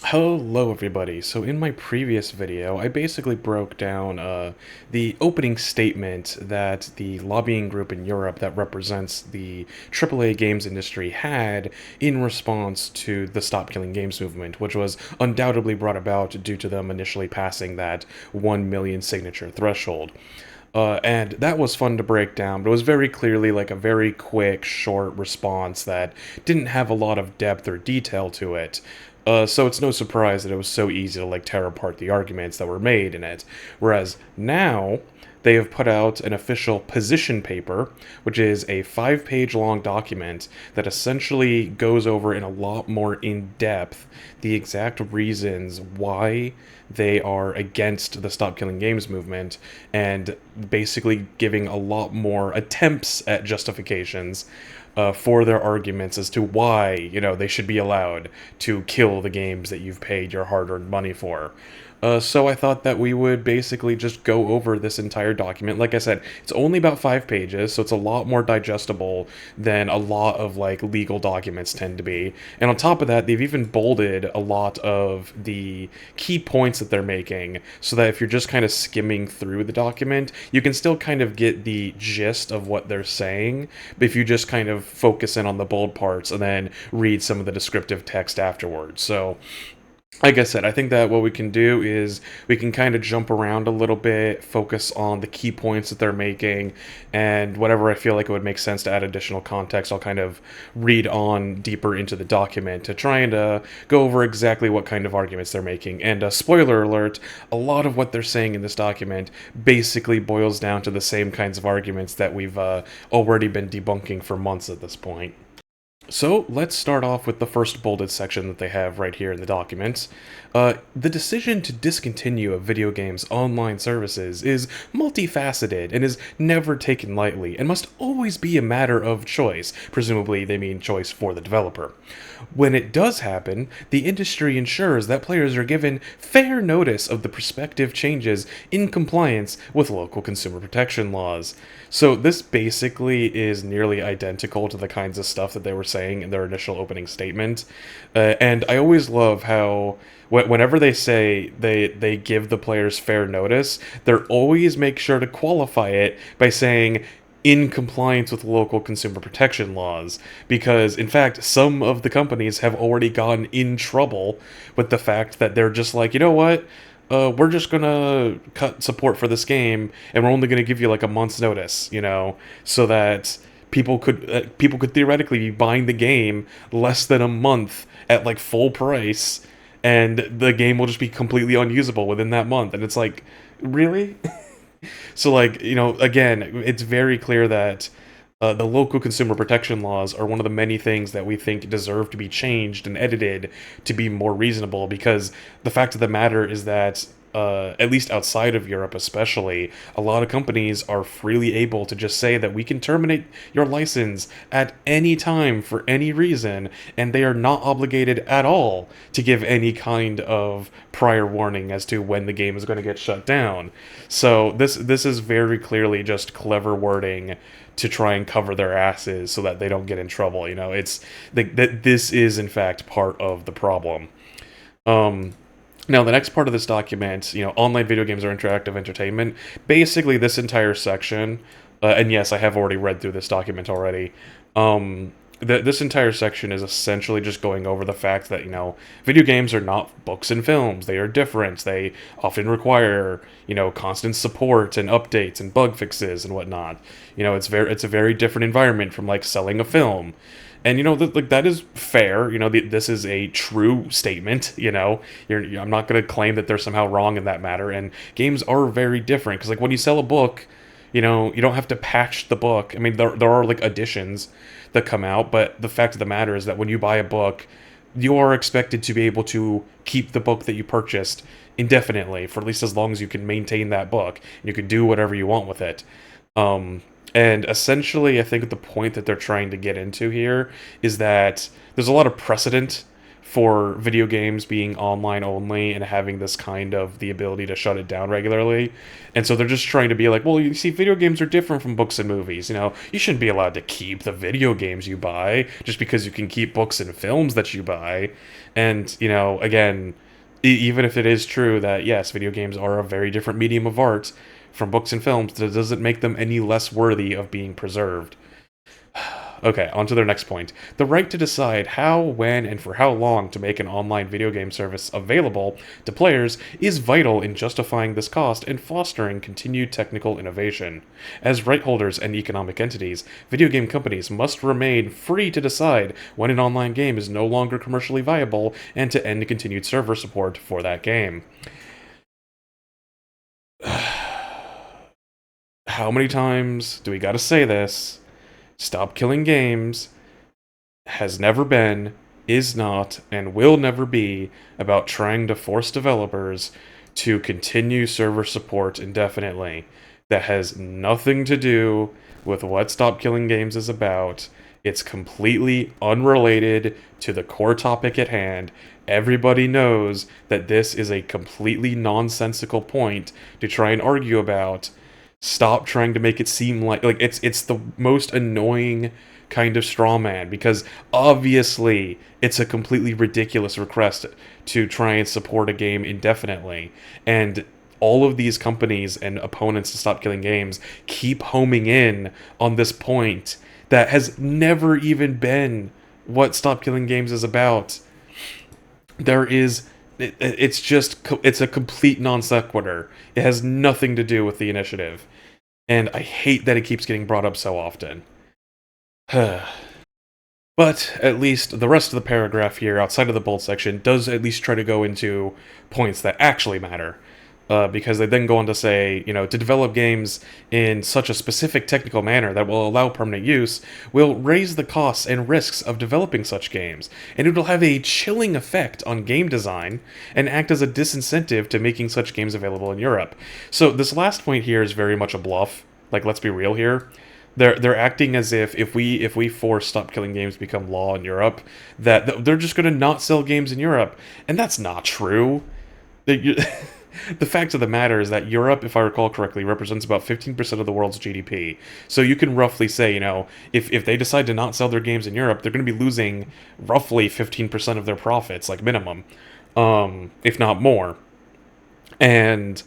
Hello everybody. So in my previous video, I basically broke down the opening statement that the lobbying group in Europe that represents the AAA games industry had in response to the Stop Killing Games movement, which was undoubtedly brought about due to them initially passing that 1 million signature threshold. And that was fun to break down, but it was very clearly like a very quick, short response that didn't have a lot of depth or detail to it. So it's no surprise that it was so easy to like tear apart the arguments that were made in it. Whereas now they have put out an official position paper, which is a 5-page long document that essentially goes over in a lot more in depth the exact reasons why they are against the Stop Killing Games movement and basically giving a lot more attempts at justifications for their arguments as to why, they should be allowed to kill the games that you've paid your hard-earned money for. So I thought that we would basically just go over this entire document. Like I said, it's only about 5 pages, so it's a lot more digestible than a lot of like legal documents tend to be. And on top of that, they've even bolded a lot of the key points that they're making, so that if you're just kind of skimming through the document, you can still kind of get the gist of what they're saying. But if you just kind of focus in on the bold parts and then read some of the descriptive text afterwards. So like I said, I think that what we can do is we can kind of jump around a little bit, focus on the key points that they're making, and whatever I feel like it would make sense to add additional context, I'll kind of read on deeper into the document to try and go over exactly what kind of arguments they're making. And spoiler alert, a lot of what they're saying in this document basically boils down to the same kinds of arguments that we've already been debunking for months at this point. So let's start off with the first bolded section that they have right here in the documents. The decision to discontinue a video game's online services is multifaceted and is never taken lightly and must always be a matter of choice. Presumably, they mean choice for the developer. When it does happen, the industry ensures that players are given fair notice of the prospective changes in compliance with local consumer protection laws. So this basically is nearly identical to the kinds of stuff that they were saying in their initial opening statement. And I always love how whenever they say they give the players fair notice, they're always make sure to qualify it by saying in compliance with local consumer protection laws, because in fact some of the companies have already gotten in trouble with the fact that they're just like, you know what, we're just gonna cut support for this game and we're only gonna give you like a month's notice, so that people could theoretically be buying the game less than a month at like full price, and the game will just be completely unusable within that month. And it's like, really? So, like, again, it's very clear that the local consumer protection laws are one of the many things that we think deserve to be changed and edited to be more reasonable, because the fact of the matter is that at least outside of Europe especially, a lot of companies are freely able to just say that we can terminate your license at any time for any reason, and they are not obligated at all to give any kind of prior warning as to when the game is going to get shut down. So this is very clearly just clever wording to try and cover their asses so that they don't get in trouble. It's that this is in fact part of the problem. Now, the next part of this document, online video games are interactive entertainment. Basically, this entire section, and yes, I have already read through this document already. This entire section is essentially just going over the fact that, video games are not books and films. They are different. They often require, constant support and updates and bug fixes and whatnot. It's a very different environment from, like, selling a film. And that is fair. This is a true statement. I'm not going to claim that they're somehow wrong in that matter. And games are very different, because like when you sell a book, you don't have to patch the book. I mean, there are like editions that come out, but the fact of the matter is that when you buy a book, you are expected to be able to keep the book that you purchased indefinitely, for at least as long as you can maintain that book. And you can do whatever you want with it. And essentially, I think the point that they're trying to get into here is that there's a lot of precedent for video games being online only and having this kind of the ability to shut it down regularly. And so they're just trying to be like, well, you see, video games are different from books and movies. You know, you shouldn't be allowed to keep the video games you buy just because you can keep books and films that you buy. And, you know, again, even if it is true that, yes, video games are a very different medium of art from books and films, that doesn't make them any less worthy of being preserved. Okay, on to their next point. The right to decide how, when, and for how long to make an online video game service available to players is vital in justifying this cost and fostering continued technical innovation. As right holders and economic entities, video game companies must remain free to decide when an online game is no longer commercially viable and to end continued server support for that game. How many times do we gotta say this? Stop Killing Games has never been, is not, and will never be about trying to force developers to continue server support indefinitely. That has nothing to do with what Stop Killing Games is about. It's completely unrelated to the core topic at hand. Everybody knows that this is a completely nonsensical point to try and argue about. Stop trying to make it seem like it's the most annoying kind of straw man, because obviously it's a completely ridiculous request to try and support a game indefinitely. And all of these companies and opponents to Stop Killing Games keep homing in on this point that has never even been what Stop Killing Games is about. It's a complete non sequitur. It has nothing to do with the initiative. And I hate that it keeps getting brought up so often. But at least the rest of the paragraph here, outside of the bold section, does at least try to go into points that actually matter. Because they then go on to say, you know, to develop games in such a specific technical manner that will allow permanent use will raise the costs and risks of developing such games, and it will have a chilling effect on game design and act as a disincentive to making such games available in Europe. So this last point here is very much a bluff. Like, let's be real here. They're acting as if we force Stop Killing Games to become law in Europe, that they're just going to not sell games in Europe, and that's not true. The fact of the matter is that Europe, if I recall correctly, represents about 15% of the world's GDP. So you can roughly say, you know, if they decide to not sell their games in Europe, they're going to be losing roughly 15% of their profits, like minimum, if not more. And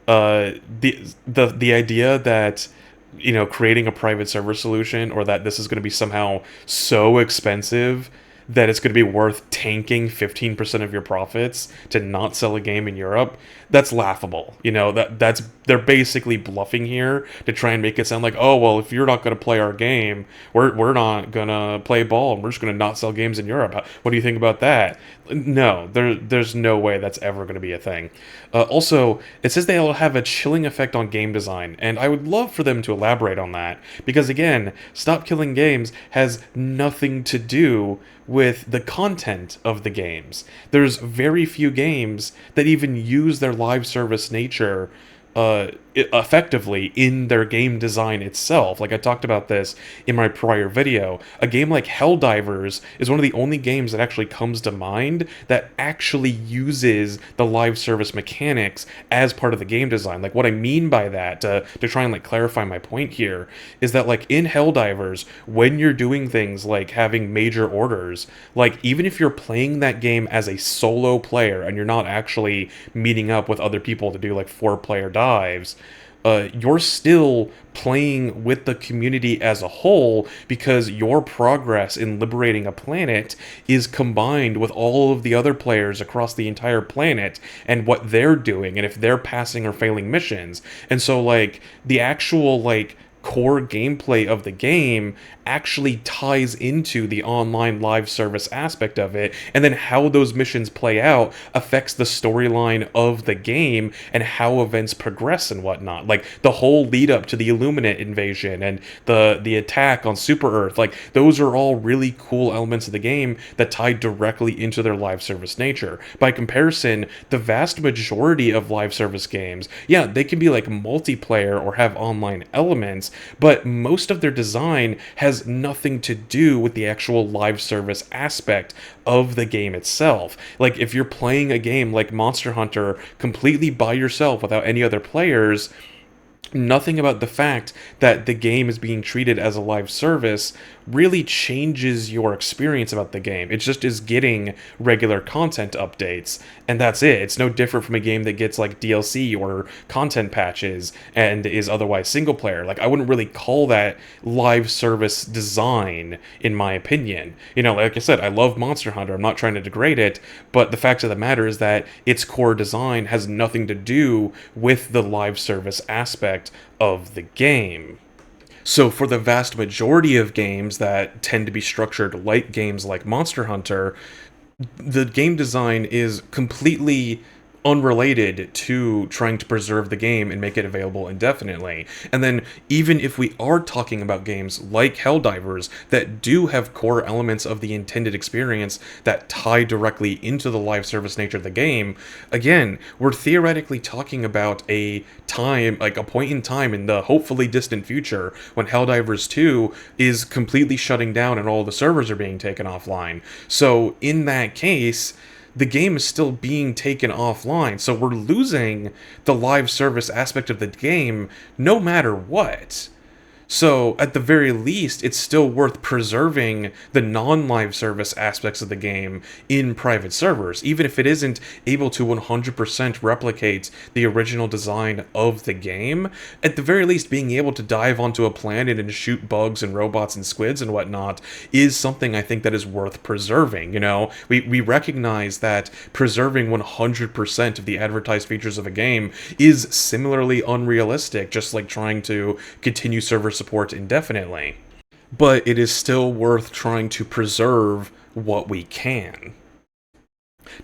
the idea that, you know, creating a private server solution, or that this is going to be somehow so expensive that it's going to be worth tanking 15% of your profits to not sell a game in Europe, that's laughable. You know, they're basically bluffing here to try and make it sound like, oh, well, if you're not going to play our game, we're not going to play ball, and we're just going to not sell games in Europe. What do you think about that? No, there's no way that's ever going to be a thing. Also, it says they'll have a chilling effect on game design, and I would love for them to elaborate on that, because again, Stop Killing Games has nothing to do with the content of the games. There's very few games that even use their live service nature effectively in their game design itself. Like I talked about this in my prior video. A game like Helldivers is one of the only games that actually comes to mind that actually uses the live service mechanics as part of the game design. Like what I mean by that, to try and like clarify my point here, is that like in Helldivers, when you're doing things like having major orders, like even if you're playing that game as a solo player and you're not actually meeting up with other people to do like 4-player dives, you're still playing with the community as a whole, because your progress in liberating a planet is combined with all of the other players across the entire planet and what they're doing, and if they're passing or failing missions. And so like the actual like core gameplay of the game actually ties into the online live service aspect of it, and then how those missions play out affects the storyline of the game and how events progress and whatnot. Like the whole lead up to the Illuminate invasion and the attack on Super Earth, like those are all really cool elements of the game that tie directly into their live service nature. By comparison, the vast majority of live service games, yeah, they can be like multiplayer or have online elements, but most of their design has nothing to do with the actual live service aspect of the game itself. Like, if you're playing a game like Monster Hunter completely by yourself without any other players, nothing about the fact that the game is being treated as a live service really changes your experience about the game. It just is getting regular content updates, and that's it. It's no different from a game that gets like DLC or content patches and is otherwise single player. Like, I wouldn't really call that live service design, in my opinion. You know, like I said, I love Monster Hunter. I'm not trying to degrade it, but the fact of the matter is that its core design has nothing to do with the live service aspect of the game. So, for the vast majority of games that tend to be structured like games like Monster Hunter, the game design is completely unrelated to trying to preserve the game and make it available indefinitely. And then, even if we are talking about games like Helldivers that do have core elements of the intended experience that tie directly into the live service nature of the game, again, we're theoretically talking about a time, like a point in time in the hopefully distant future, when Helldivers 2 is completely shutting down and all the servers are being taken offline. So, in that case, the game is still being taken offline, so we're losing the live service aspect of the game no matter what. So, at the very least, it's still worth preserving the non-live service aspects of the game in private servers, even if it isn't able to 100% replicate the original design of the game. At the very least, being able to dive onto a planet and shoot bugs and robots and squids and whatnot is something I think that is worth preserving, you know? We recognize that preserving 100% of the advertised features of a game is similarly unrealistic, just like trying to continue server support indefinitely. But it is still worth trying to preserve what we can.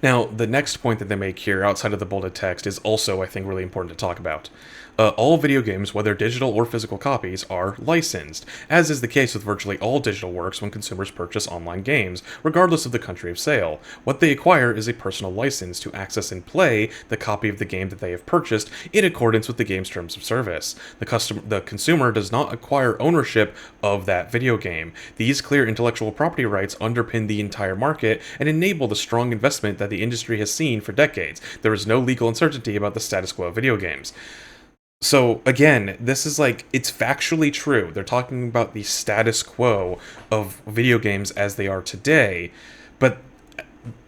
Now, the next point that they make here, outside of the bolded text, is also, I think, really important to talk about. All video games, whether digital or physical copies, are licensed, as is the case with virtually all digital works when consumers purchase online games, regardless of the country of sale. What they acquire is a personal license to access and play the copy of the game that they have purchased in accordance with the game's terms of service. The consumer does not acquire ownership of that video game. These clear intellectual property rights underpin the entire market and enable the strong investment that the industry has seen for decades. There is no legal uncertainty about the status quo of video games. So, again, this is like, it's factually true. They're talking about the status quo of video games as they are today, but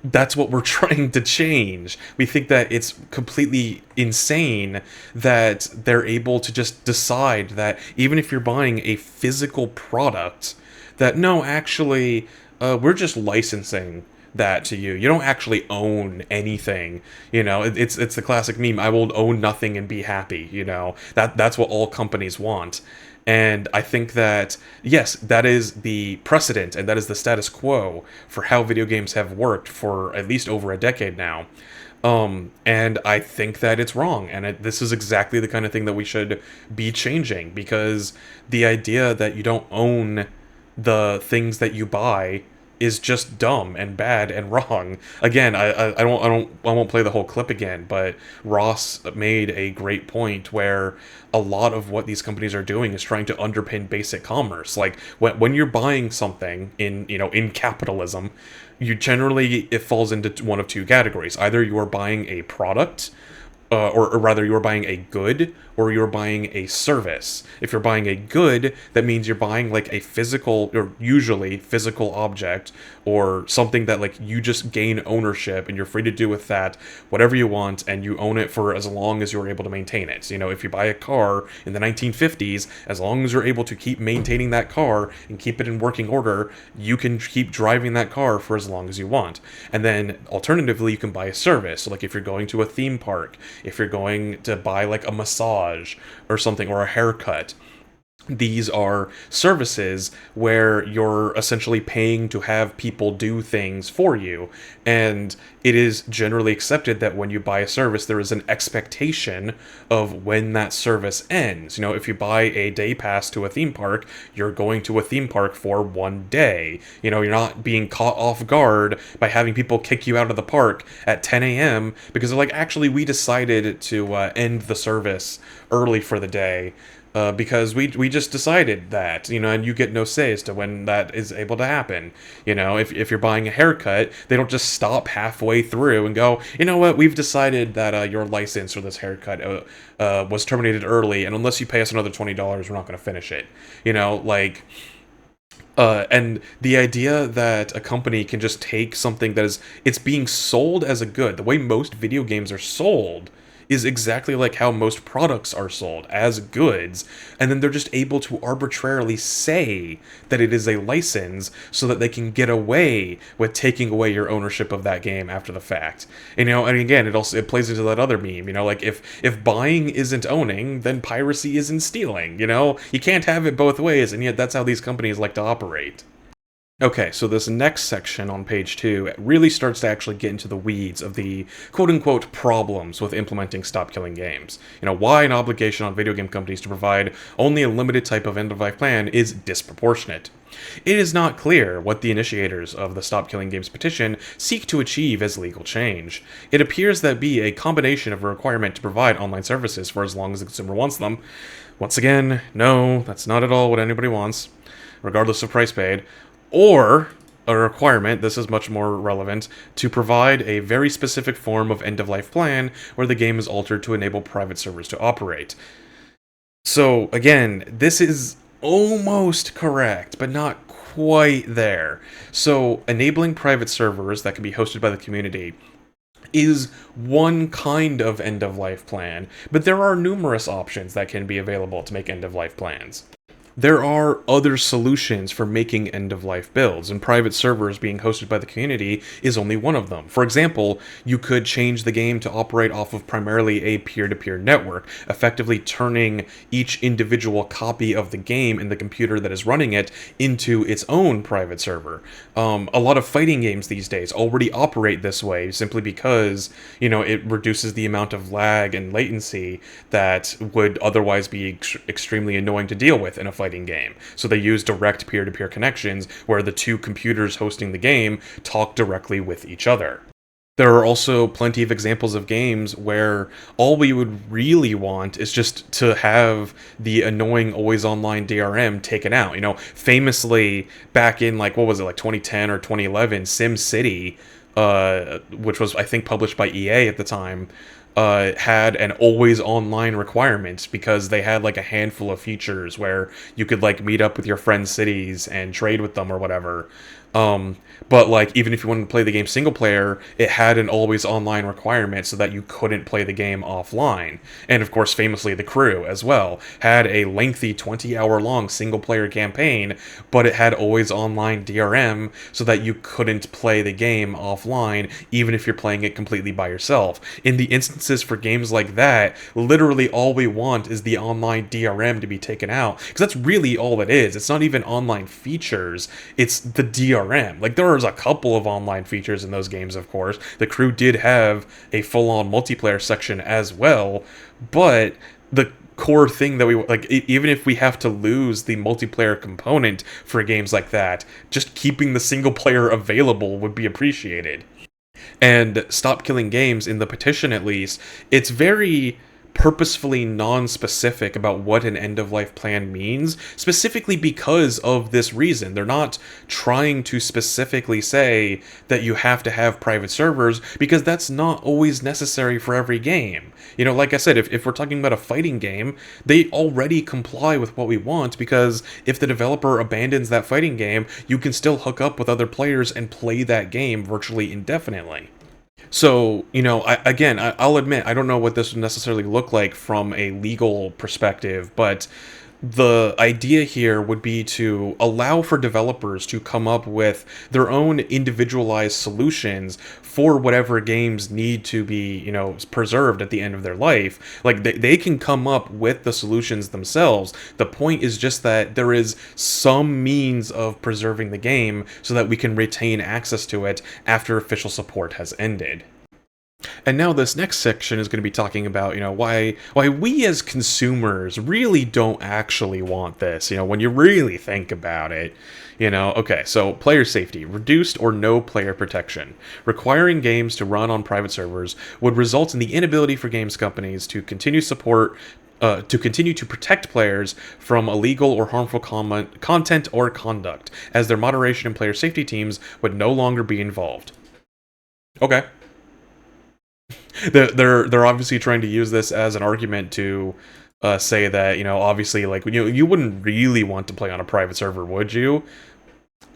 that's what we're trying to change. We think that it's completely insane that they're able to just decide that even if you're buying a physical product, that no, actually, we're just licensing that to you. You don't actually own anything. You know, it's the classic meme, I will own nothing and be happy, you know. That's what all companies want. And I think that, yes, that is the precedent and that is the status quo for how video games have worked for at least over a decade now. And I think that it's wrong, and this is exactly the kind of thing that we should be changing, because the idea that you don't own the things that you buy is just dumb and bad and wrong. Again, I won't play the whole clip again, but Ross made a great point where a lot of what these companies are doing is trying to underpin basic commerce. Like, when you're buying something in capitalism, it falls into one of two categories. Either you are buying a product, or rather you're buying a good, or you're buying a service. If you're buying a good, that means you're buying like a physical, or usually physical object, or something that like you just gain ownership and you're free to do with that whatever you want, and you own it for as long as you're able to maintain it. You know, if you buy a car in the 1950s, as long as you're able to keep maintaining that car and keep it in working order, you can keep driving that car for as long as you want. And then alternatively, you can buy a service. So like if you're going to a theme park, if you're going to buy like a massage or something, or a haircut, these are services where you're essentially paying to have people do things for you. And it is generally accepted that when you buy a service, there is an expectation of when that service ends. You know, if you buy a day pass to a theme park, you're going to a theme park for one day. You know, you're not being caught off guard by having people kick you out of the park at 10 a.m. because they're like, actually, we decided to end the service early for the day. because we just decided that, and you get no say as to when that is able to happen. If you're buying a haircut, they don't just stop halfway through and go, you know what, we've decided that your license for this haircut was terminated early, and unless you pay us another $20, we're not going to finish it. And the idea that a company can just take something it's being sold as a good, the way most video games are sold, is exactly like how most products are sold, as goods, and then they're just able to arbitrarily say that it is a license so that they can get away with taking away your ownership of that game after the fact. And again, it plays into that other meme, like if buying isn't owning, then piracy isn't stealing. You can't have it both ways, and yet that's how these companies like to operate. Okay, so this next section on page 2 really starts to actually get into the weeds of the quote-unquote problems with implementing Stop Killing Games. Why an obligation on video game companies to provide only a limited type of end-of-life plan is disproportionate. It is not clear what the initiators of the Stop Killing Games petition seek to achieve as legal change. It appears that be a combination of a requirement to provide online services for as long as the consumer wants them. Once again, no, that's not at all what anybody wants, regardless of price paid. Or a requirement, this is much more relevant, to provide a very specific form of end-of-life plan where the game is altered to enable private servers to operate. So, again, this is almost correct, but not quite there. So, enabling private servers that can be hosted by the community is one kind of end-of-life plan, but there are numerous options that can be available to make end-of-life plans. There are other solutions for making end-of-life builds, and private servers being hosted by the community is only one of them. For example, you could change the game to operate off of primarily a peer-to-peer network, effectively turning each individual copy of the game and the computer that is running it into its own private server. A lot of fighting games these days already operate this way, simply because, it reduces the amount of lag and latency that would otherwise be extremely annoying to deal with in a fighting game. So they use direct peer-to-peer connections where the two computers hosting the game talk directly with each other. There are also plenty of examples of games where all we would really want is just to have the annoying always online DRM taken out. Famously back in 2010 or 2011, SimCity, which was I think published by EA at the time, had an always online requirement because they had a handful of features where you could meet up with your friends' cities and trade with them or whatever. But even if you wanted to play the game single player, it had an always online requirement so that you couldn't play the game offline. And of course, famously, The Crew as well had a lengthy 20-hour long single player campaign, but it had always online DRM so that you couldn't play the game offline even if you're playing it completely by yourself. In the instances for games like that, literally all we want is the online DRM to be taken out, because that's really all it is. It's not even online features, it's the DRM. There was a couple of online features in those games, of course. The Crew did have a full-on multiplayer section as well, but the core thing that we even if we have to lose the multiplayer component for games like that, just keeping the single player available would be appreciated. And Stop Killing Games, in the petition at least, it's very purposefully non-specific about what an end-of-life plan means, specifically because of this reason. They're not trying to specifically say that you have to have private servers, because that's not always necessary for every game. Like I said, if we're talking about a fighting game, they already comply with what we want, because if the developer abandons that fighting game, you can still hook up with other players and play that game virtually indefinitely. So, I'll admit, I don't know what this would necessarily look like from a legal perspective, but the idea here would be to allow for developers to come up with their own individualized solutions for whatever games need to be, preserved at the end of their life. They can come up with the solutions themselves. The point is just that there is some means of preserving the game so that we can retain access to it after official support has ended. And now this next section is going to be talking about, why we as consumers really don't actually want this, when you really think about it. Okay, so player safety, reduced or no player protection. Requiring games to run on private servers would result in the inability for games companies to continue to protect players from illegal or harmful content or conduct, as their moderation and player safety teams would no longer be involved. Okay. They're obviously trying to use this as an argument to say that, obviously, like, you wouldn't really want to play on a private server, would you?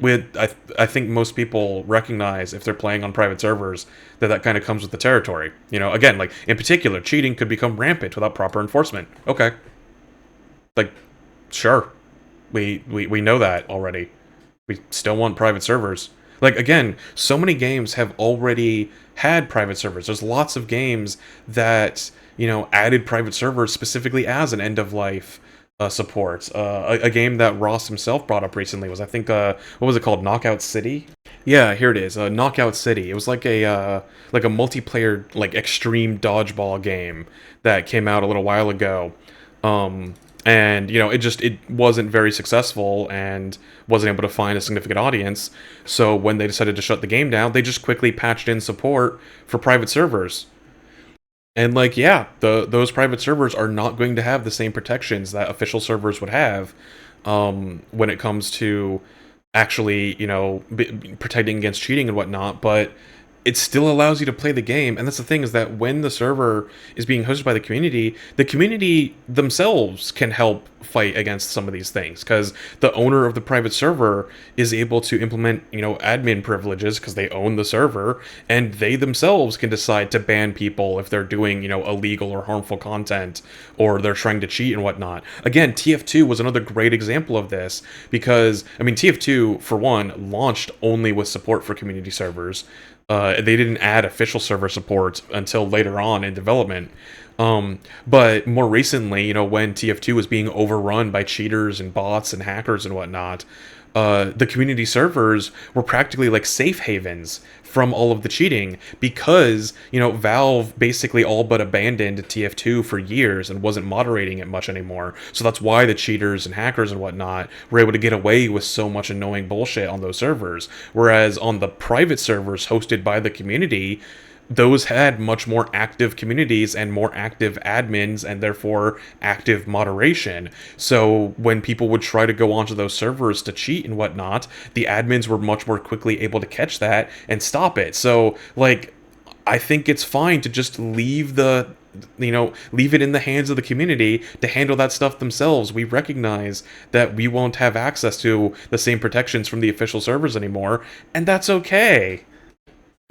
I think most people recognize, if they're playing on private servers, that kind of comes with the territory. Again, like, in particular, cheating could become rampant without proper enforcement. Okay. Like, sure. We know that already. We still want private servers. Like, again, so many games have already had private servers. There's lots of games that, added private servers specifically as an end-of-life support. A game that Ross himself brought up recently was, I think, what was it called? Knockout City? Yeah, here it is. Knockout City. It was like a multiplayer, like, extreme dodgeball game that came out a little while ago. And it wasn't very successful and wasn't able to find a significant audience. So when they decided to shut the game down, they just quickly patched in support for private servers. And, like, yeah, those private servers are not going to have the same protections that official servers would have, when it comes to actually, protecting against cheating and whatnot. But it still allows you to play the game. And that's the thing, is that when the server is being hosted by the community themselves can help fight against some of these things, because the owner of the private server is able to implement, admin privileges because they own the server, and they themselves can decide to ban people if they're doing, illegal or harmful content, or they're trying to cheat and whatnot. Again, TF2 was another great example of this, because, I mean, TF2, for one, launched only with support for community servers. They didn't add official server support until later on in development. But more recently, when TF2 was being overrun by cheaters and bots and hackers and whatnot, the community servers were practically like safe havens from all of the cheating, because, Valve basically all but abandoned TF2 for years and wasn't moderating it much anymore. So that's why the cheaters and hackers and whatnot were able to get away with so much annoying bullshit on those servers. Whereas on the private servers hosted by the community, those had much more active communities and more active admins, and therefore active moderation. So when people would try to go onto those servers to cheat and whatnot, the admins were much more quickly able to catch that and stop it. So, like, I think it's fine to just leave leave it in the hands of the community to handle that stuff themselves. We recognize that we won't have access to the same protections from the official servers anymore, and that's okay.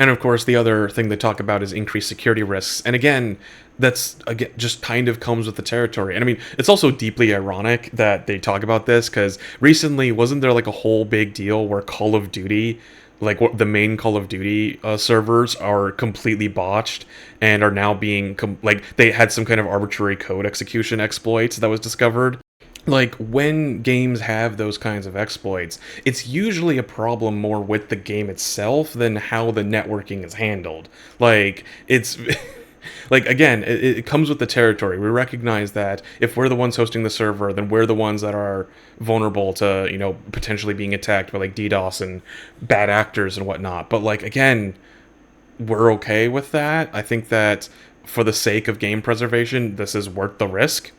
And of course, the other thing they talk about is increased security risks. And again, that's just kind of comes with the territory. And I mean, it's also deeply ironic that they talk about this, because recently, wasn't there like a whole big deal where Call of Duty, like the main Call of Duty servers, are completely botched and are now being like, they had some kind of arbitrary code execution exploit that was discovered. Like, when games have those kinds of exploits, it's usually a problem more with the game itself than how the networking is handled. Like, it's like, again, it comes with the territory. We recognize that if we're the ones hosting the server, then we're the ones that are vulnerable to, potentially being attacked by, like, DDoS and bad actors and whatnot. But, like, again, we're okay with that. I think that for the sake of game preservation, this is worth the risk.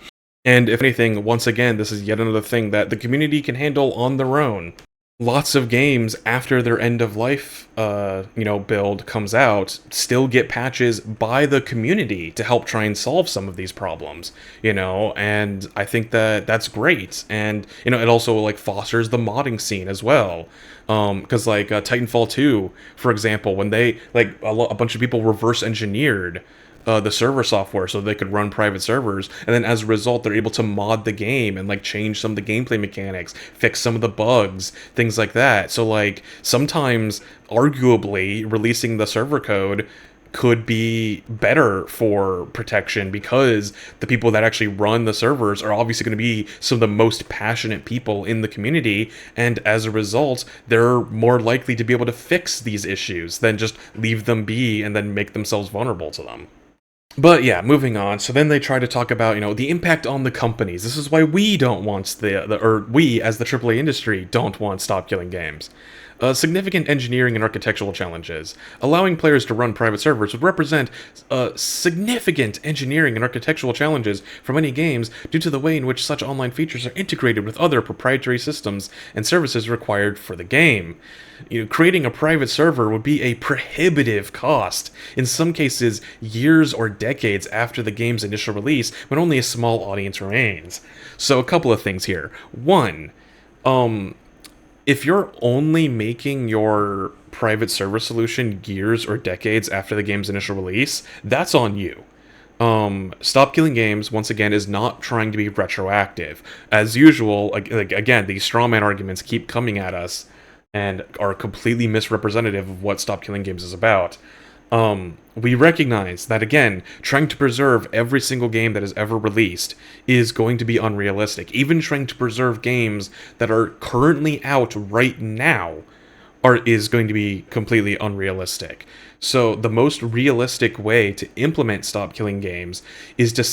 And if anything, once again, this is yet another thing that the community can handle on their own. Lots of games, after their end-of-life, build comes out, still get patches by the community to help try and solve some of these problems, and I think that that's great. And, it also, like, fosters the modding scene as well. Because, like, Titanfall 2, for example, when they, like, a bunch of people reverse engineered the server software so they could run private servers, and then as a result they're able to mod the game and, like, change some of the gameplay mechanics, fix some of the bugs, things like that. So, like, sometimes arguably releasing the server code could be better for protection because the people that actually run the servers are obviously going to be some of the most passionate people in the community, and as a result they're more likely to be able to fix these issues than just leave them be and then make themselves vulnerable to them. But yeah, moving on. So then they try to talk about, the impact on the companies. This is why we don't want or we as the AAA industry don't want Stop Killing Games. Significant engineering and architectural challenges. Allowing players to run private servers would represent significant engineering and architectural challenges for many games due to the way in which such online features are integrated with other proprietary systems and services required for the game. Creating a private server would be a prohibitive cost, in some cases years or decades after the game's initial release when only a small audience remains. So a couple of things here. One, if you're only making your private server solution years or decades after the game's initial release, that's on you. Stop Killing Games, once again, is not trying to be retroactive. As usual, again, these strawman arguments keep coming at us and are completely misrepresentative of what Stop Killing Games is about. We recognize that, again, trying to preserve every single game that is ever released is going to be unrealistic. Even trying to preserve games that are currently out right now is going to be completely unrealistic. So the most realistic way to implement Stop Killing Games is to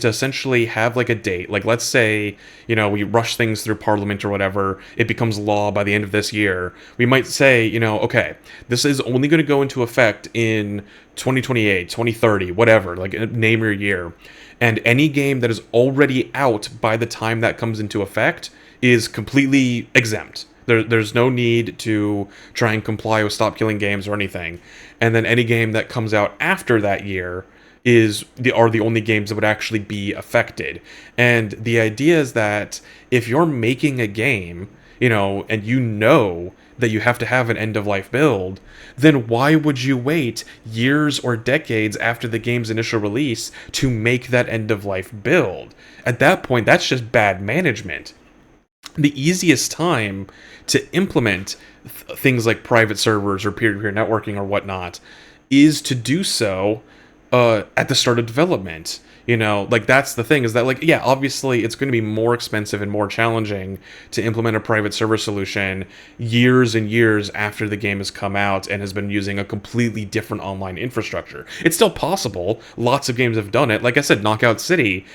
essentially have like a date. Like, let's say, we rush things through Parliament or whatever, it becomes law by the end of this year. We might say, okay, this is only going to go into effect in 2028, 2030, whatever, like name your year. And any game that is already out by the time that comes into effect is completely exempt. There's no need to try and comply with Stop Killing Games or anything. And then any game that comes out after that year are the only games that would actually be affected. And the idea is that if you're making a game, and that you have to have an end-of-life build, then why would you wait years or decades after the game's initial release to make that end-of-life build? At that point, that's just bad management. The easiest time to implement things like private servers or peer-to-peer networking or whatnot is to do so at the start of development. That's the thing, is that, obviously it's going to be more expensive and more challenging to implement a private server solution years and years after the game has come out and has been using a completely different online infrastructure. It's still possible. Lots of games have done it. Like I said, Knockout City,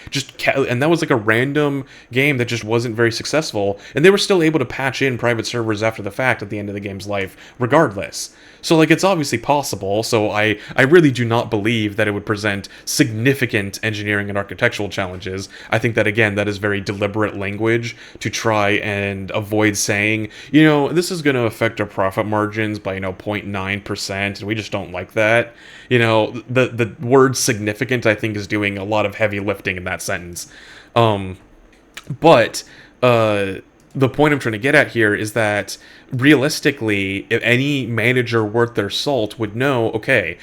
and that was like a random game that just wasn't very successful, and they were still able to patch in private servers after the fact at the end of the game's life, regardless. So, it's obviously possible, so I really do not believe that it would present significant engineering and architectural challenges. I think that, again, that is very deliberate language to try and avoid saying, this is going to affect our profit margins by, 0.9%, and we just don't like that. The word significant, I think, is doing a lot of heavy lifting in that sentence. But the point I'm trying to get at here is that realistically, if any manager worth their salt would know, okay,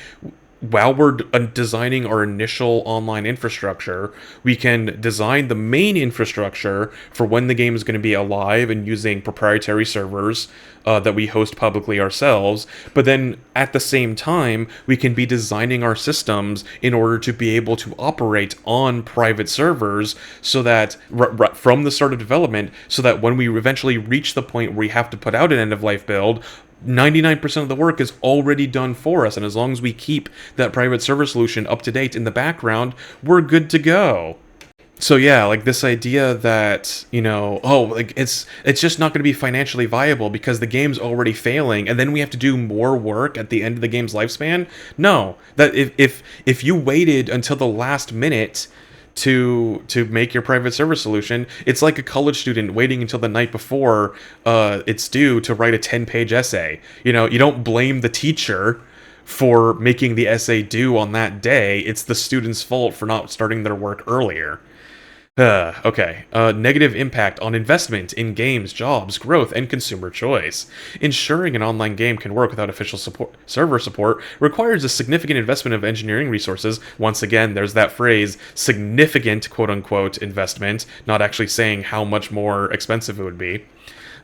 while we're designing our initial online infrastructure, we can design the main infrastructure for when the game is going to be alive and using proprietary servers that we host publicly ourselves. But then at the same time, we can be designing our systems in order to be able to operate on private servers, so that from the start of development, so that when we eventually reach the point where we have to put out an end-of-life build, 99% of the work is already done for us, and as long as we keep that private server solution up to date in the background, we're good to go. So yeah, this idea that, it's just not going to be financially viable because the game's already failing, and then we have to do more work at the end of the game's lifespan. No, that if you waited until the last minute to make your private server solution, it's like a college student waiting until the night before it's due to write a 10-page essay. You don't blame the teacher for making the essay due on that day. It's the student's fault for not starting their work earlier. Okay. Negative impact on investment in games, jobs, growth, and consumer choice. Ensuring an online game can work without official server support requires a significant investment of engineering resources. Once again, there's that phrase, significant quote-unquote investment, not actually saying how much more expensive it would be.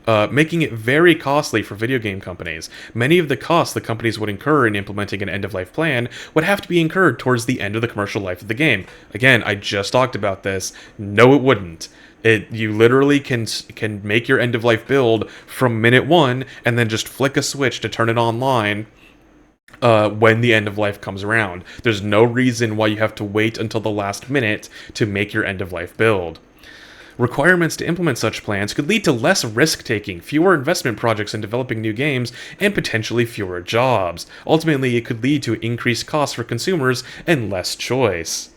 making it very costly for video game companies. Many of the costs the companies would incur in implementing an end-of-life plan would have to be incurred towards the end of the commercial life of the game. Again, I just talked about this. No, it wouldn't. You literally can make your end-of-life build from minute one and then just flick a switch to turn it online when the end of life comes around. There's no reason why you have to wait until the last minute to make your end of life build. Requirements to implement such plans could lead to less risk-taking, fewer investment projects in developing new games, and potentially fewer jobs. Ultimately, it could lead to increased costs for consumers and less choice.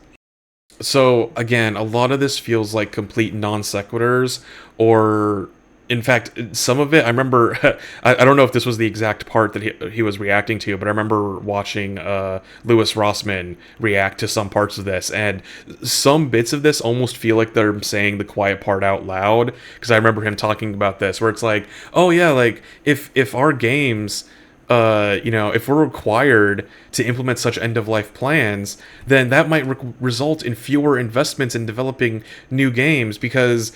So, again, a lot of this feels like complete non sequiturs, or in fact, some of it, I remember, I don't know if this was the exact part that he was reacting to, but I remember watching Louis Rossmann react to some parts of this, and some bits of this almost feel like they're saying the quiet part out loud, because I remember him talking about this, where it's like, oh yeah, like, if our games, if we're required to implement such end-of-life plans, then that might result in fewer investments in developing new games because,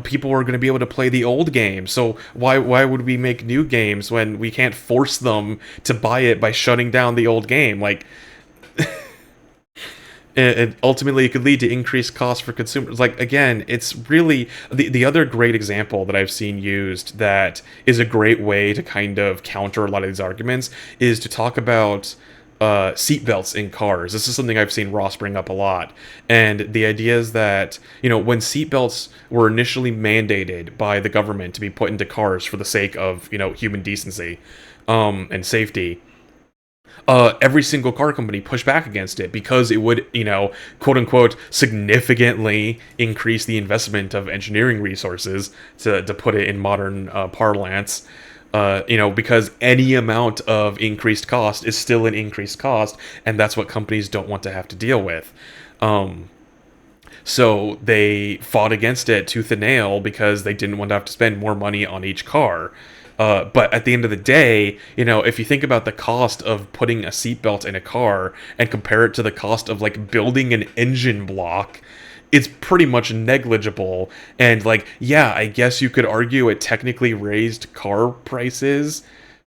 people are going to be able to play the old game. So why would we make new games when we can't force them to buy it by shutting down the old game? Like, and ultimately it could lead to increased costs for consumers. Like, again, it's really the other great example that I've seen used that is a great way to kind of counter a lot of these arguments is to talk about seatbelts in cars. This is something I've seen Ross bring up a lot. And the idea is that, when seatbelts were initially mandated by the government to be put into cars for the sake of, human decency and safety, every single car company pushed back against it because it would, quote unquote, significantly increase the investment of engineering resources, to put it in modern parlance. Because any amount of increased cost is still an increased cost, and that's what companies don't want to have to deal with. So they fought against it tooth and nail because they didn't want to have to spend more money on each car. But at the end of the day, if you think about the cost of putting a seatbelt in a car and compare it to the cost of, like, building an engine block, it's pretty much negligible. And, like, yeah, I guess you could argue it technically raised car prices,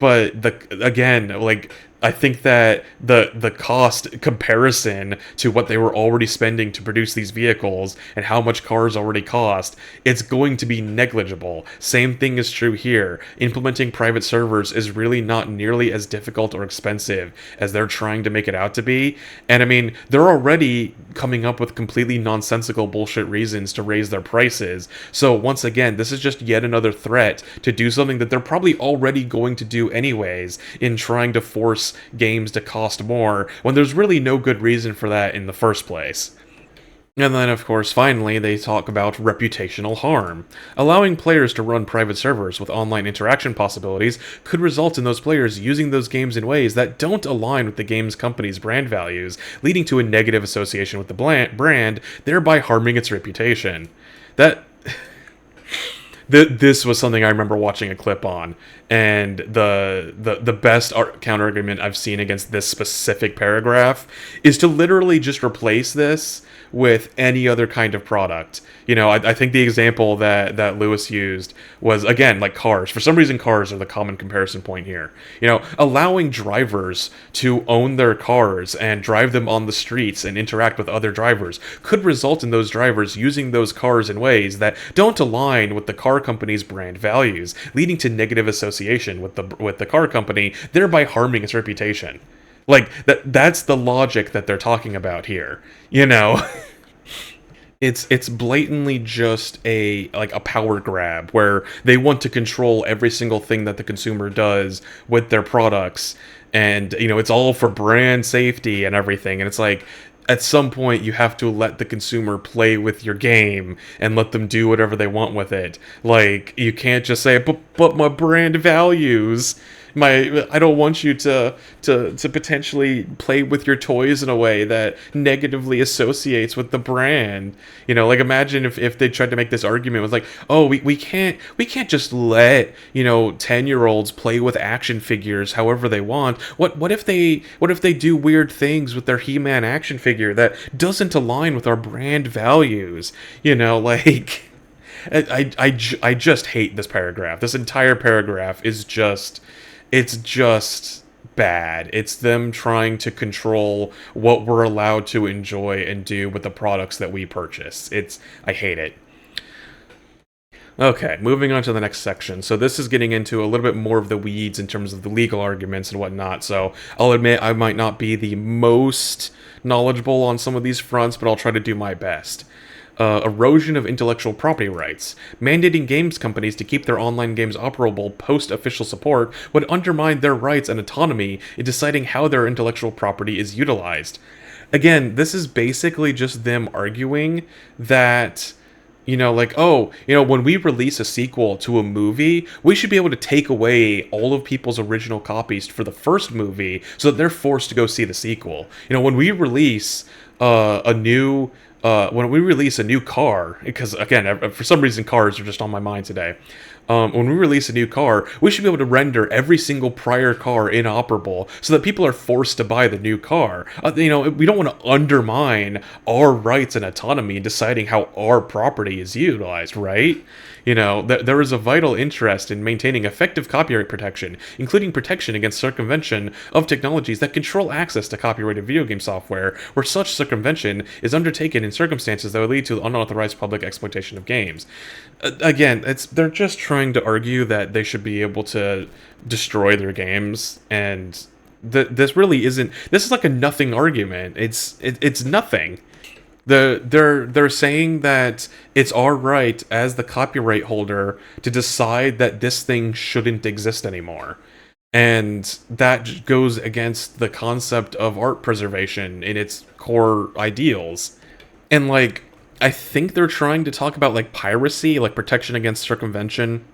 but again, like, I think that the cost comparison to what they were already spending to produce these vehicles and how much cars already cost, it's going to be negligible. Same thing is true here. Implementing private servers is really not nearly as difficult or expensive as they're trying to make it out to be. And I mean, they're already coming up with completely nonsensical bullshit reasons to raise their prices. So once again, this is just yet another threat to do something that they're probably already going to do anyways, in trying to force games to cost more when there's really no good reason for that in the first place. And then, of course, finally, they talk about reputational harm. Allowing players to run private servers with online interaction possibilities could result in those players using those games in ways that don't align with the game's company's brand values, leading to a negative association with the brand, thereby harming its reputation. This was something I remember watching a clip on, and the best counter argument I've seen against this specific paragraph is to literally just replace this with any other kind of product. I think the example that Lewis used was, again, like cars. For some reason, cars are the common comparison point here. Allowing drivers to own their cars and drive them on the streets and interact with other drivers could result in those drivers using those cars in ways that don't align with the car company's brand values, leading to negative association with the car company, thereby harming its reputation. Like, that's the logic that they're talking about here. It's blatantly just a power grab where they want to control every single thing that the consumer does with their products, and it's all for brand safety and everything. And it's like, at some point you have to let the consumer play with your game and let them do whatever they want with it. Like, you can't just say, but my brand values, I don't want you to potentially play with your toys in a way that negatively associates with the brand. Like, imagine if they tried to make this argument with, like, oh, we can't just let 10-year-olds play with action figures however they want. What if they do weird things with their He-Man action figure that doesn't align with our brand values? Like, I just hate this paragraph. This entire paragraph is just bad. It's them trying to control what we're allowed to enjoy and do with the products that we purchase. I hate it. Okay, moving on to the next section. So this is getting into a little bit more of the weeds in terms of the legal arguments and whatnot. So I'll admit I might not be the most knowledgeable on some of these fronts, but I'll try to do my best. Erosion of intellectual property rights. Mandating games companies to keep their online games operable post-official support would undermine their rights and autonomy in deciding how their intellectual property is utilized. Again, this is basically just them arguing that, like, oh, when we release a sequel to a movie, we should be able to take away all of people's original copies for the first movie so that they're forced to go see the sequel. When we release when we release a new car, because again, for some reason cars are just on my mind today. When we release a new car, we should be able to render every single prior car inoperable so that people are forced to buy the new car. We don't want to undermine our rights and autonomy in deciding how our property is utilized, right? There is a vital interest in maintaining effective copyright protection, including protection against circumvention of technologies that control access to copyrighted video game software, where such circumvention is undertaken in circumstances that would lead to unauthorized public exploitation of games. Again, they're just trying to argue that they should be able to destroy their games, and this really isn't. This is like a nothing argument. It's nothing. They're saying that it's our right as the copyright holder to decide that this thing shouldn't exist anymore. And that goes against the concept of art preservation in its core ideals. And I think they're trying to talk about piracy, protection against circumvention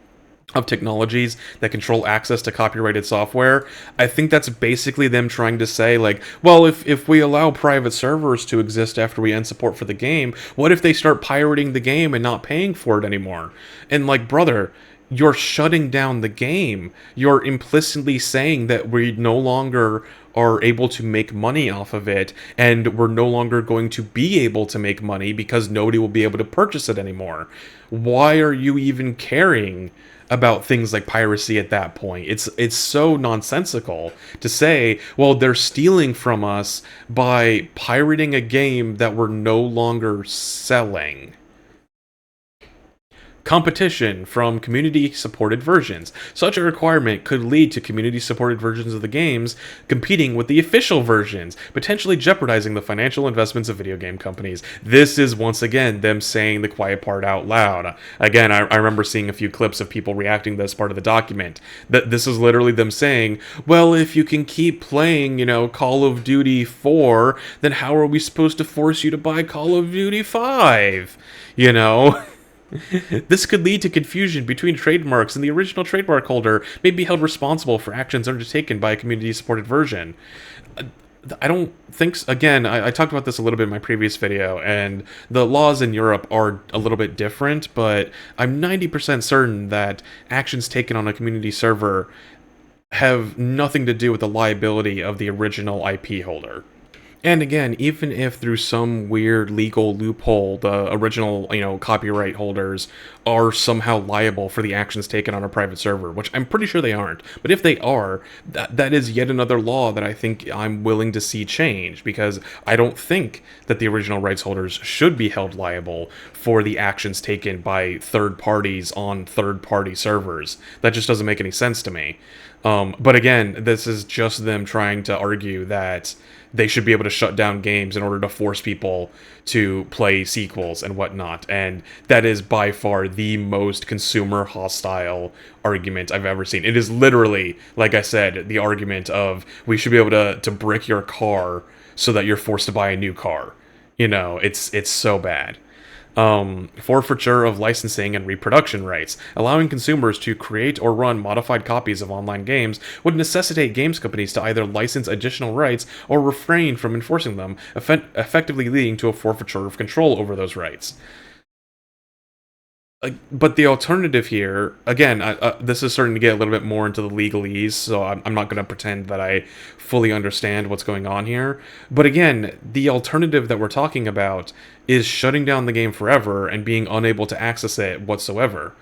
of technologies that control access to copyrighted software. I think that's basically them trying to say, well, if we allow private servers to exist after we end support for the game, what if they start pirating the game and not paying for it anymore? And brother, you're shutting down the game. You're implicitly saying that we no longer are able to make money off of it, and we're no longer going to be able to make money because nobody will be able to purchase it anymore. Why are you even caring about things like piracy at that point? It's so nonsensical to say, well, they're stealing from us by pirating a game that we're no longer selling. Competition from community-supported versions. Such a requirement could lead to community-supported versions of the games competing with the official versions, potentially jeopardizing the financial investments of video game companies. This is, once again, them saying the quiet part out loud. Again, I remember seeing a few clips of people reacting to this part of the document. This is literally them saying, well, if you can keep playing, Call of Duty 4, then how are we supposed to force you to buy Call of Duty 5? This could lead to confusion between trademarks, and the original trademark holder may be held responsible for actions undertaken by a community-supported version. I don't think... Again, I talked about this a little bit in my previous video, and the laws in Europe are a little bit different, but I'm 90% certain that actions taken on a community server have nothing to do with the liability of the original IP holder. And again, even if through some weird legal loophole the original, copyright holders are somehow liable for the actions taken on a private server, which I'm pretty sure they aren't, but if they are, that is yet another law that I think I'm willing to see change, because I don't think that the original rights holders should be held liable for the actions taken by third parties on third-party servers. That just doesn't make any sense to me. But again, this is just them trying to argue that they should be able to shut down games in order to force people to play sequels and whatnot. And that is by far the most consumer hostile argument I've ever seen. It is literally, like I said, the argument of we should be able to brick your car so that you're forced to buy a new car. It's so bad. Forfeiture of licensing and reproduction rights. Allowing consumers to create or run modified copies of online games would necessitate games companies to either license additional rights or refrain from enforcing them, effectively leading to a forfeiture of control over those rights. But the alternative here, again, this is starting to get a little bit more into the legalese, so I'm not going to pretend that I fully understand what's going on here. But again, the alternative that we're talking about is shutting down the game forever and being unable to access it whatsoever.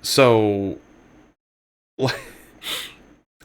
So,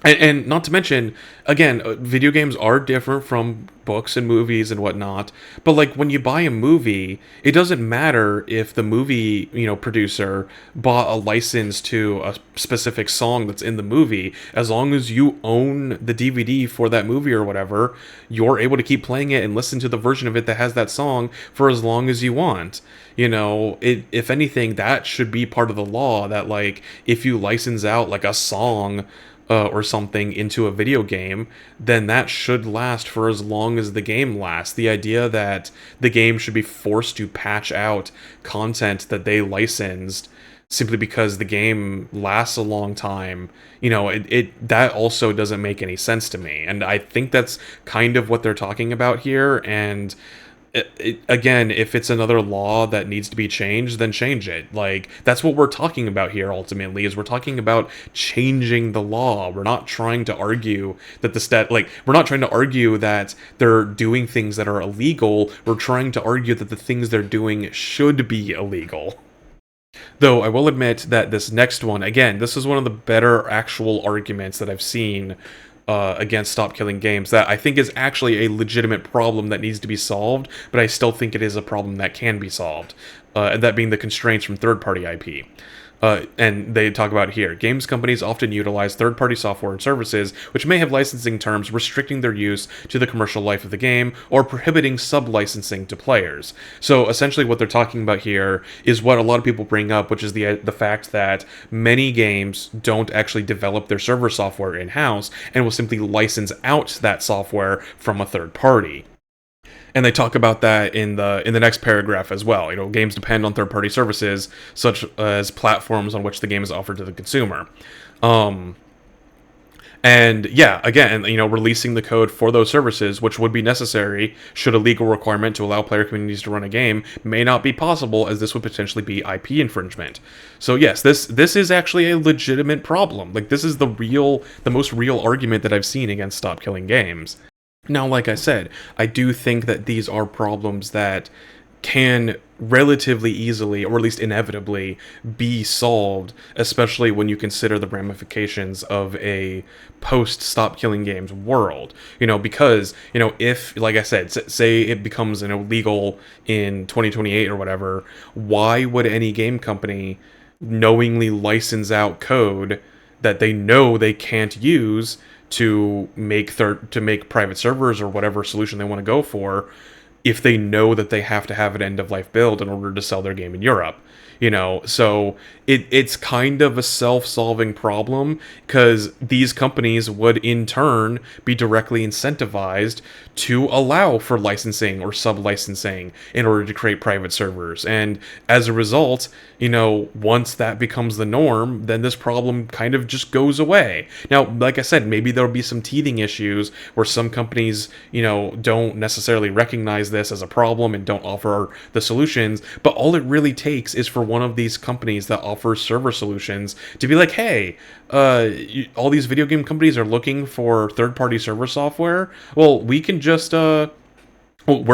and not to mention, again, video games are different from books and movies and whatnot. But like when you buy a movie, it doesn't matter if the movie, producer bought a license to a specific song that's in the movie. As long as you own the DVD for that movie or whatever, you're able to keep playing it and listen to the version of it that has that song for as long as you want. If anything, that should be part of the law that, like, if you license out like a song or something into a video game, then that should last for as long as the game lasts. The idea that the game should be forced to patch out content that they licensed simply because the game lasts a long time, it that also doesn't make any sense to me. And I think that's kind of what they're talking about here. And again, if it's another law that needs to be changed, then change it. Like, that's what we're talking about here ultimately, is we're talking about changing the law. We're not trying to argue that we're not trying to argue that they're doing things that are illegal. We're trying to argue that the things they're doing should be illegal. Though I will admit that this next one, again, this is one of the better actual arguments that I've seen against Stop Killing Games, that I think is actually a legitimate problem that needs to be solved, but I still think it is a problem that can be solved, and that being the constraints from third-party IP. And they talk about here, games companies often utilize third-party software and services which may have licensing terms restricting their use to the commercial life of the game or prohibiting sub-licensing to players. So essentially what they're talking about here is what a lot of people bring up, which is the fact that many games don't actually develop their server software in-house and will simply license out that software from a third party. And they talk about that in the next paragraph as well. Games depend on third-party services, such as platforms on which the game is offered to the consumer. And yeah, again, releasing the code for those services, which would be necessary should a legal requirement to allow player communities to run a game, may not be possible, as this would potentially be IP infringement. So yes, this is actually a legitimate problem. Like, this is the most real argument that I've seen against Stop Killing Games. Now, like I said, I do think that these are problems that can relatively easily, or at least inevitably, be solved, especially when you consider the ramifications of a post-Stop Killing Games world. Because, if, like I said, say it becomes an illegal in 2028 or whatever, why would any game company knowingly license out code that they know they can't use to make private servers or whatever solution they want to go for, if they know that they have to have an end-of-life build in order to sell their game in Europe? So it's kind of a self-solving problem, because these companies would in turn be directly incentivized to allow for licensing or sub-licensing in order to create private servers. And as a result, once that becomes the norm, then this problem kind of just goes away. Now, like I said, maybe there'll be some teething issues where some companies, don't necessarily recognize this as a problem and don't offer the solutions, but all it really takes is for one of these companies that offers server solutions to be like, hey, all these video game companies are looking for third-party server software. Well, we can just, we're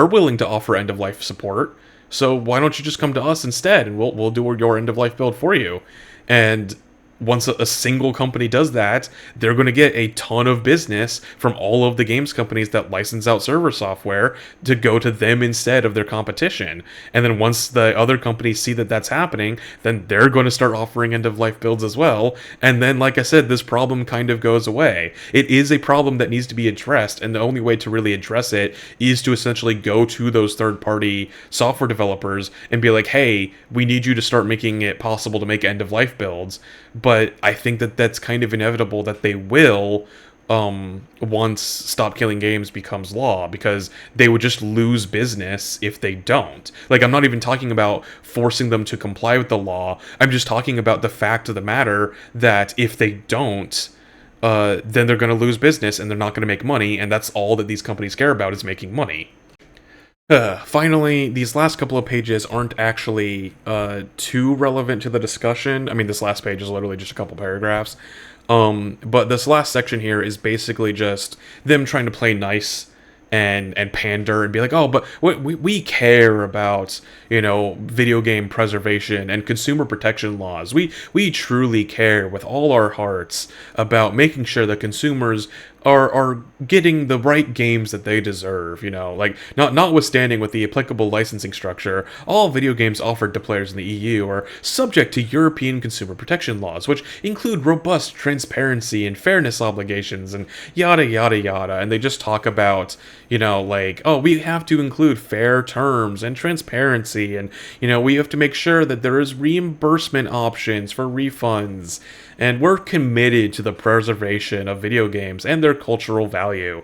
willing to offer end-of-life support, so why don't you just come to us instead, and we'll do your end-of-life build for you. And once a single company does that, they're going to get a ton of business from all of the games companies that license out server software to go to them instead of their competition. And then once the other companies see that that's happening, then they're going to start offering end-of-life builds as well. And then, like I said, this problem kind of goes away. It is a problem that needs to be addressed, and the only way to really address it is to essentially go to those third-party software developers and be like, hey, we need you to start making it possible to make end-of-life builds. But I think that that's kind of inevitable that they will, once Stop Killing Games becomes law, because they would just lose business if they don't. Like, I'm not even talking about forcing them to comply with the law. I'm just talking about the fact of the matter that if they don't, then they're going to lose business and they're not going to make money, and that's all that these companies care about, is making money. Finally, these last couple of pages aren't actually too relevant to the discussion. I mean, this last page is literally just a couple paragraphs. But this last section here is basically just them trying to play nice and pander and be like, oh, but we care about, video game preservation and consumer protection laws. We truly care with all our hearts about making sure that consumers are getting the right games that they deserve, like notwithstanding with the applicable licensing structure, all video games offered to players in the EU are subject to European consumer protection laws, which include robust transparency and fairness obligations and yada yada yada. And they just talk about, like, oh, we have to include fair terms and transparency, and we have to make sure that there is reimbursement options for refunds, and we're committed to the preservation of video games and their cultural value.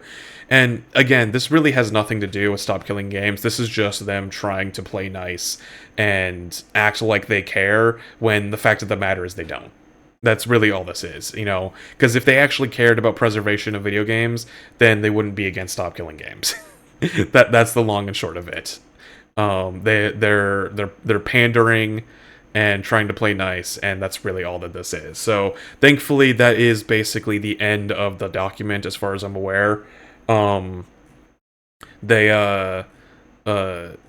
And again, this really has nothing to do with Stop Killing Games. This is just them trying to play nice and act like they care when the fact of the matter is they don't. That's really all this is, because if they actually cared about preservation of video games, then they wouldn't be against Stop Killing Games. That's the long and short of it. They're pandering and trying to play nice, and that's really all that this is. So thankfully, that is basically the end of the document, as far as I'm aware. They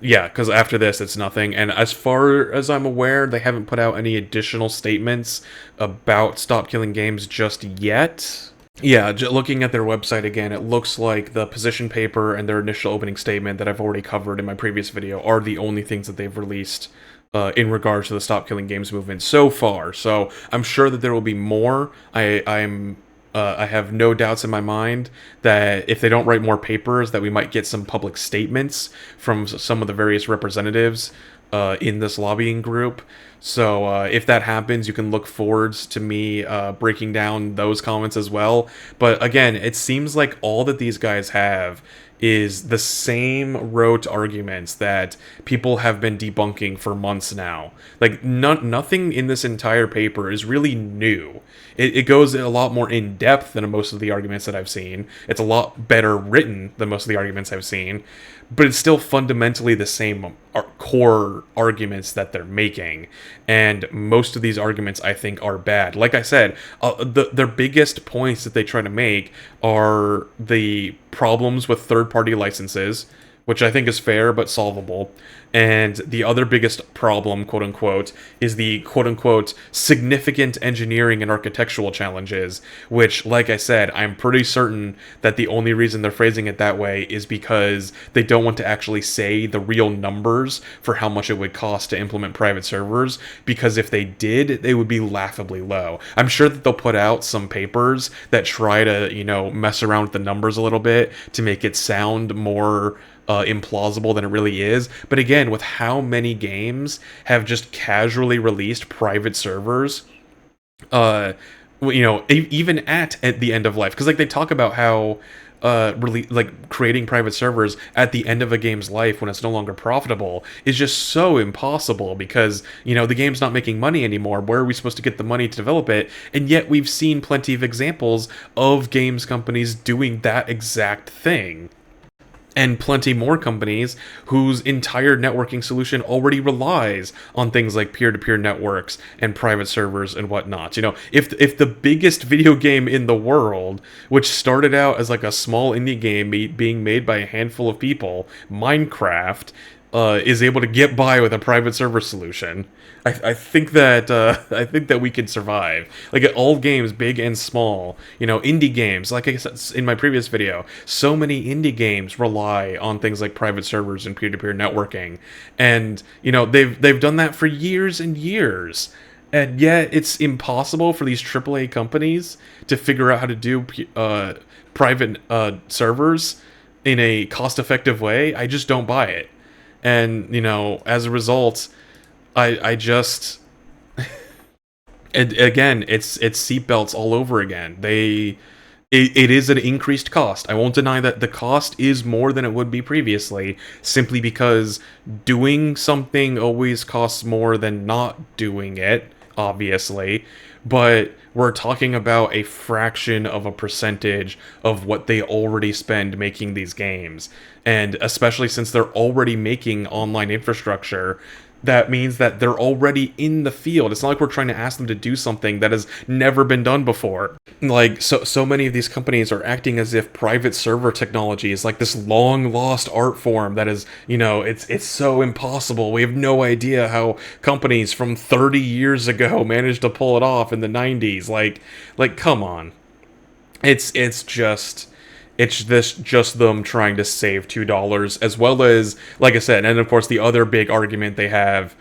yeah, because after this, it's nothing. And as far as I'm aware, they haven't put out any additional statements about Stop Killing Games just yet. Yeah, looking at their website again, it looks like the position paper and their initial opening statement that I've already covered in my previous video are the only things that they've released in regards to the Stop Killing Games movement so far. So I'm sure that there will be more. I have no doubts in my mind that if they don't write more papers, that we might get some public statements from some of the various representatives in this lobbying group. So if that happens, you can look forward to me breaking down those comments as well. But again, it seems like all that these guys have is the same rote arguments that people have been debunking for months now. Like, nothing in this entire paper is really new. It goes a lot more in-depth than most of the arguments that I've seen. It's a lot better written than most of the arguments I've seen. But it's still fundamentally the same core arguments that they're making. And most of these arguments, I think, are bad. Like I said, their biggest points that they try to make are the problems with third-party licenses, which I think is fair but solvable. And the other biggest problem, quote-unquote, is the, quote-unquote, significant engineering and architectural challenges, which, like I said, I'm pretty certain that the only reason they're phrasing it that way is because they don't want to actually say the real numbers for how much it would cost to implement private servers, because if they did, they would be laughably low. I'm sure that they'll put out some papers that try to, mess around with the numbers a little bit to make it sound more implausible than it really is. But again, with how many games have just casually released private servers, even at the end of life, because like they talk about how creating private servers at the end of a game's life when it's no longer profitable is just so impossible, because the game's not making money anymore. Where are we supposed to get the money to develop it? And yet we've seen plenty of examples of games companies doing that exact thing. And plenty more companies whose entire networking solution already relies on things like peer-to-peer networks and private servers and whatnot. If the biggest video game in the world, which started out as like a small indie game being made by a handful of people, Minecraft, is able to get by with a private server solution, I think that we can survive. Like, all games, big and small, indie games, like I said in my previous video, so many indie games rely on things like private servers and peer-to-peer networking, and they've done that for years and years. And yet it's impossible for these AAA companies to figure out how to do private servers in a cost-effective way. I just don't buy it. And, as a result, I just... and again, it's seatbelts all over again. It is an increased cost. I won't deny that the cost is more than it would be previously, simply because doing something always costs more than not doing it, obviously. but we're talking about a fraction of a percentage of what they already spend making these games. And especially since they're already making online infrastructure, that means that they're already in the field. It's not like we're trying to ask them to do something that has never been done before. Like so many of these companies are acting as if private server technology is like this long lost art form that is, it's so impossible. We have no idea how companies from 30 years ago managed to pull it off in the 90s. Like come on. It's just them trying to save $2, as well as, like I said, and of course the other big argument they have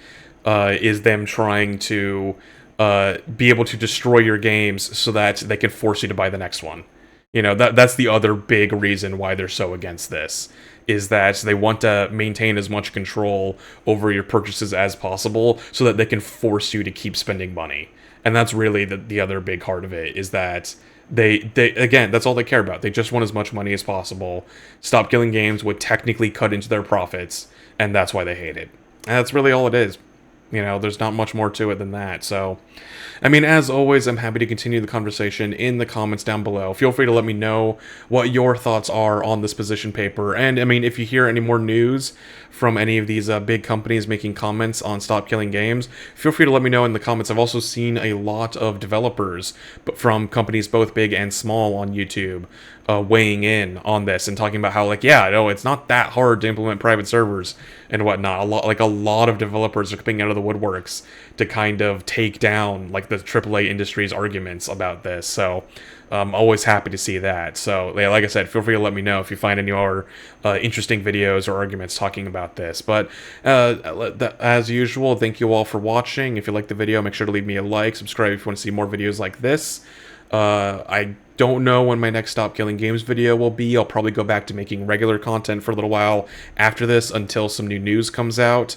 is them trying to be able to destroy your games so that they can force you to buy the next one. That's the other big reason why they're so against this, is that they want to maintain as much control over your purchases as possible so that they can force you to keep spending money. And that's really the other big part of it, is that they again, that's all they care about. They just want as much money as possible. Stop Killing Games would technically cut into their profits, and that's why they hate it. And that's really all it is. There's not much more to it than that. So, I mean, as always, I'm happy to continue the conversation in the comments down below. Feel free to let me know what your thoughts are on this position paper. And, I mean, if you hear any more news from any of these big companies making comments on Stop Killing Games, feel free to let me know in the comments. I've also seen a lot of developers from companies both big and small on YouTube weighing in on this and talking about how, like, yeah, no, it's not that hard to implement private servers and whatnot. A lot of developers are coming out of the woodworks to kind of take down like the AAA industry's arguments about this. So I'm always happy to see that. So yeah, like I said, feel free to let me know if you find any more interesting videos or arguments talking about this. But as usual, thank you all for watching. If you liked the video, make sure to leave me a like, subscribe if you want to see more videos like this. I don't know when my next Stop Killing Games video will be. I'll probably go back to making regular content for a little while after this until some new news comes out.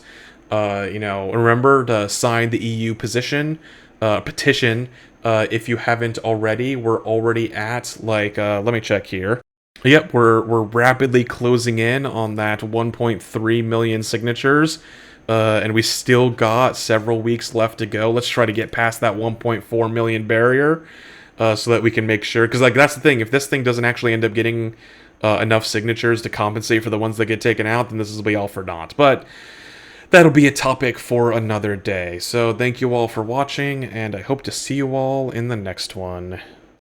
Remember to sign the EU petition. If you haven't already. We're already at, like, let me check here. Yep, we're rapidly closing in on that 1.3 million signatures. And we still got several weeks left to go. Let's try to get past that 1.4 million barrier. So that we can make sure, because like that's the thing, if this thing doesn't actually end up getting enough signatures to compensate for the ones that get taken out, then this will be all for naught. But that'll be a topic for another day. So thank you all for watching, and I hope to see you all in the next one.